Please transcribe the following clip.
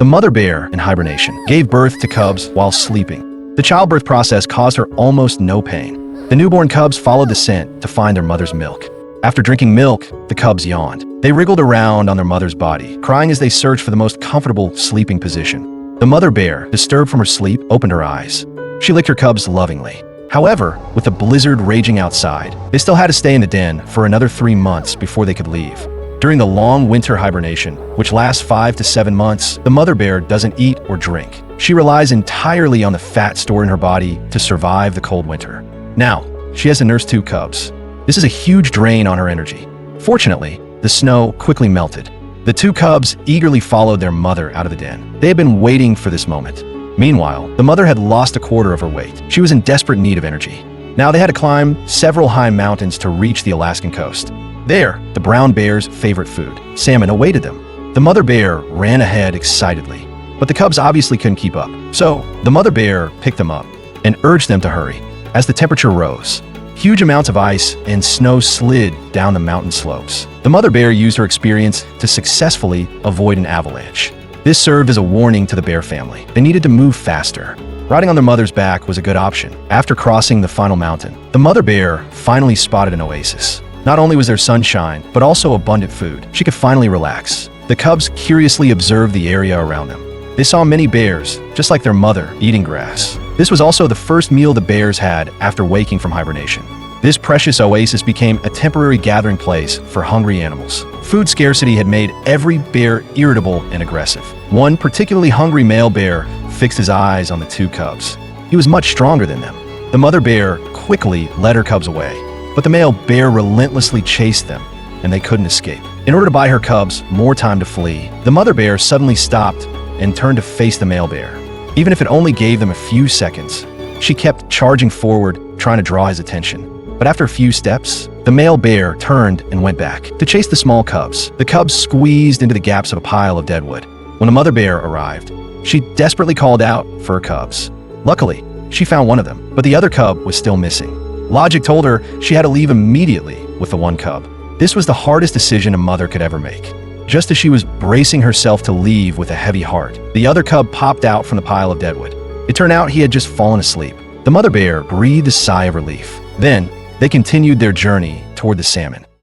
The mother bear, in hibernation, gave birth to cubs while sleeping. The childbirth process caused her almost no pain. The newborn cubs followed the scent to find their mother's milk. After drinking milk, the cubs yawned. They wriggled around on their mother's body, crying as they searched for the most comfortable sleeping position. The mother bear, disturbed from her sleep, opened her eyes. She licked her cubs lovingly. However, with the blizzard raging outside, they still had to stay in the den for another 3 months before they could leave. During the long winter hibernation, which lasts 5 to 7 months, the mother bear doesn't eat or drink. She relies entirely on the fat stored in her body to survive the cold winter. Now, she has to nurse 2 cubs. This is a huge drain on her energy. Fortunately, the snow quickly melted. The 2 cubs eagerly followed their mother out of the den. They had been waiting for this moment. Meanwhile, the mother had lost a quarter of her weight. She was in desperate need of energy. Now they had to climb several high mountains to reach the Alaskan coast. There, the brown bear's favorite food, salmon, awaited them. The mother bear ran ahead excitedly, but the cubs obviously couldn't keep up. So, the mother bear picked them up and urged them to hurry. As the temperature rose, huge amounts of ice and snow slid down the mountain slopes. The mother bear used her experience to successfully avoid an avalanche. This served as a warning to the bear family. They needed to move faster. Riding on their mother's back was a good option. After crossing the final mountain, the mother bear finally spotted an oasis. Not only was there sunshine, but also abundant food. She could finally relax. The cubs curiously observed the area around them. They saw many bears, just like their mother, eating grass. This was also the first meal the bears had after waking from hibernation. This precious oasis became a temporary gathering place for hungry animals. Food scarcity had made every bear irritable and aggressive. One particularly hungry male bear fixed his eyes on the 2 cubs. He was much stronger than them. The mother bear quickly led her cubs away, but the male bear relentlessly chased them, and they couldn't escape. In order to buy her cubs more time to flee, the mother bear suddenly stopped and turned to face the male bear. Even if it only gave them a few seconds, she kept charging forward, trying to draw his attention. But after a few steps, the male bear turned and went back to chase the small cubs. The cubs squeezed into the gaps of a pile of deadwood. When the mother bear arrived, she desperately called out for her cubs. Luckily, she found one of them, but the other cub was still missing. Logic told her she had to leave immediately with the 1 cub. This was the hardest decision a mother could ever make. Just as she was bracing herself to leave with a heavy heart, the other cub popped out from the pile of deadwood. It turned out he had just fallen asleep. The mother bear breathed a sigh of relief. Then, they continued their journey toward the salmon.